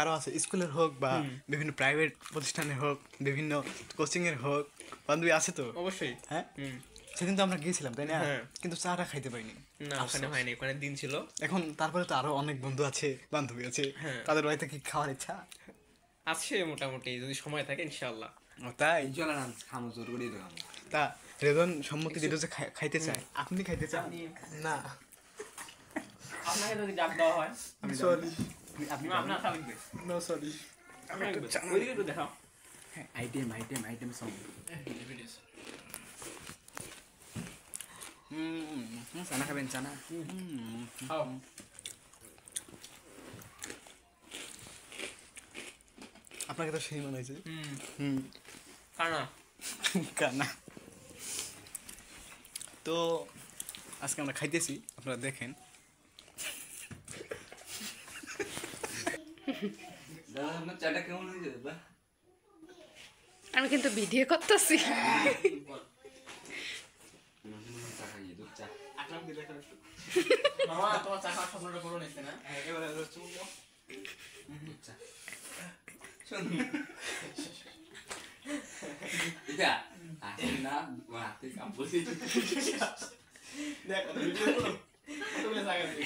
আরো আছে স্কুলের হোক বা বিভিন্ন প্রাইভেট প্রতিষ্ঠানের হোক, বিভিন্ন কোচিং এর হোক, বান্ধবী আছে তো অবশ্যই। হ্যাঁ, সেদিন তো আমরা গিয়েছিলাম তাই না? হ্যাঁ। কিন্তু চাটা খাইতে পাইনি। না, ওখানে হয়নি, ওখানে দিন ছিল। এখন তারপরে তো আরো অনেক বন্ধু আছে, বান্ধবী আছে, হ্যাঁ। তাদের বাড়িতে কি খাওয়ার ইচ্ছা আছে মোটামুটি, যদি সময় থাকে ইনশাআল্লাহ। ও তাই? চলে না খামো জোর করে দিলাম। তা রেজন সম্মতি দিল যে খাইতে চায়, আপনি খাইতে চান না? আপনাকে যদি ডাক দেওয়া হয়, আমি সরি, আপনি আপনার থাকবে। No sorry. ওইদিকে একটু দেখাও। Item song. চানা খাবেন? চানা খাও। আপনাকে তো সেই মনে হয়েছে। কানা। কানা। তো আজকে আমরা খাইতেছি, আপনারা দেখেন। দাদা আপনার চাটা কেমন হয়েছে দাদা? আমি কিন্তু ভিডিও করতেছি। চা খাইয়ে দুধ চা। মামা, তোমার চা খাওয়ার স্বপ্নটা পূরণ হয়েছে না? এবারে চুমো। দুধ চা। শোন। এটা আসে না হাতে কাপড়। দেখ, কত ভিডিও করো। কতগুলো জায়গা থেকে।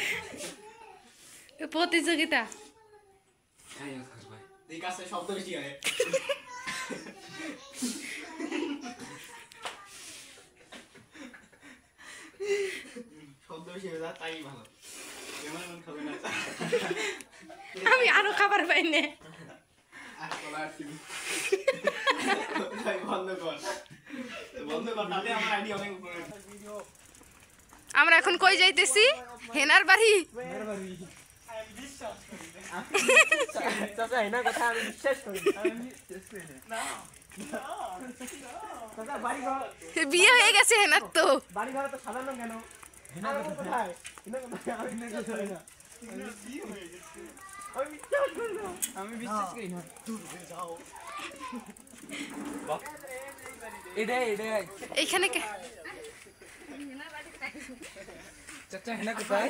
প্রতিযোগিতা। খাইও থাক ভাই। এই কাজটা শব্দ বেশি হয়। শব্দ বেশি হয়ে যায়, তাই ভালো। এমন এমন খাবে না। আমি আরো খাবার পাই না। বন্ধ কর, বন্ধ কর, তাতে আমার আইডি অনেক উপরে। আমরা এখন কই যাইতেছি? হেনার বাড়ি। চাচা, এনার কথা আমি বিশ্বাস করি না। চাচা, বাড়ি ঘর, বিয়ে হয়ে গেছে হেনার তো। বাড়ি ঘরে তো সাজানো কেন? হেনার কোথায়? হেনার কোথায়? আমি বিশ্বাস করি না। আমি বিশ্বাস করি না। এটাই এইখানে কে? চাচা হেনা কোথায়?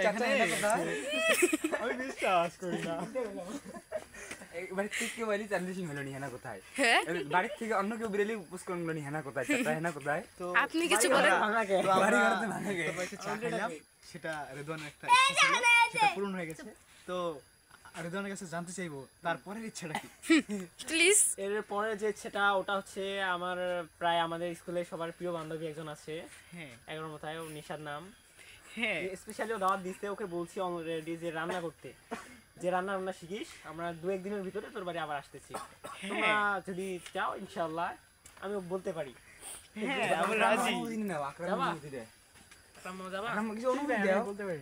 চাচা হেনা কোথায়? আমি বিশ্বাস করি না। বাড়ির থেকে কেউ বাড়ি চান্দিসিং হলো নি হেনা কোথায়? হ্যাঁ, বাড়ির থেকে অন্য কেউ বেরেলি পুষ করলো নি হেনা কোথায়? চাচা হেনা কোথায়? তো আপনি কিছু বলেন। তো বাড়ি আমরা ঘরে তো ভাঙা গে। তোর বাড়িতে চা খাইলাম, সেটা রেদওয়ানের একটা ইচ্ছা ছিল, সেটা পূরণ হয়ে গেছে। তো রেদওয়ানের কাছে জানতে চাইবো তারপরের ইচ্ছাটা কি। প্লিজ। এর পরে যে সেটা ওটা হচ্ছে আমার প্রায় আমাদের স্কুলে সবার প্রিয় বান্ধবী একজন আছে, হ্যাঁ 11 মাথায়, ও নিশার নাম। হ্যাঁ, স্পেশালি ও দাওয়াত দিচ্ছে, ওকে বলছি অলরেডি যে রান্না করতে, যে রান্না শিখিস, আমরা 2-1 দিনের ভিতরে তোর বাড়ি আবার আসতেছি। তোমরা যদি চাও ইনশাআল্লাহ আমি বলতে পারি। হ্যাঁ আমরা রাজি। দিন না আকরাম যাবা? অনুমতি দে। তোমরা যাবা? আকরাম কিছু অনুমতি দাও। বলতে পারি।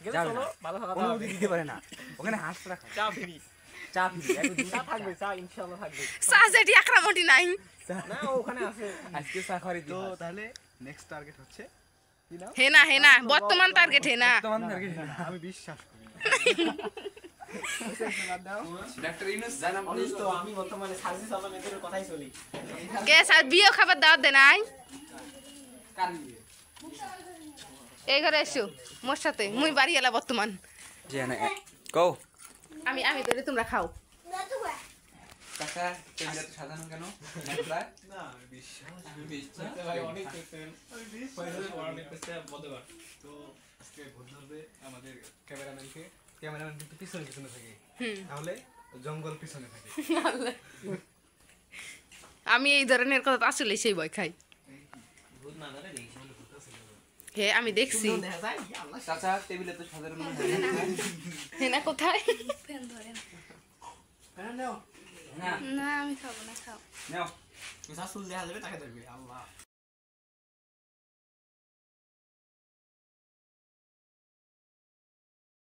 গেলে যাবে চলো, না। ভালো থাকা অনুমতি দিতে পারে না। ওখানে হাঁস রাখা। চা ফ্রি, চা ফ্রি। একটু দুধ চা থাকবে, চা ইনশাআল্লাহ থাকবে। সাজেটি আক্রামটি নাই। না, ও ওখানে আছে। আজকে চা খাওয়ারই তো দিন। তাহলে নেক্সট টার্গেট হচ্ছে কি নাম? হেনা বর্তমান টার্গেট হেনা। বর্তমান টার্গেট না। আমি বিশ্বাস করি না। ডাক্তার ইউনূস জানাম অনেক তো আমি বর্তমানে সার্ভিস সালামের কথাই চলি। কে স্যার বিয়ে খাবার দাওয়াত দেন নাই? কান এই ঘরে এসো মোর সাথে, মুই বাড়ি এলা বর্তমান। জি না কও আমি ধরে তোমরা খাও। কাকা টেবিলে তো সাজানো কেন? নাকলা না আমি বিশ্বাস। ভাই অনেক পেছেন, অনেক পেছে বদবার। তো আজকে ভোট ধরবে আমাদের ক্যামেরাম্যানকে। ক্যামেরাম্যান কিন্তু পিছনে থাকে, তাহলে জঙ্গল পিছনে থাকে। আমি এই ধরনের কথা আসলে সেই ভয় খাই। ভূত না ধরে দেখি। হে আমি দেখছি। দেখা যায় আল্লাহ। চাচা টেবিলে তো সাজানো হেনা কোথায়? হ্যাঁ নাও। না না আমি খাবো না, খাও। নাও মিছা সুল দেখা যাবে, তাকে ধরবে আল্লাহ।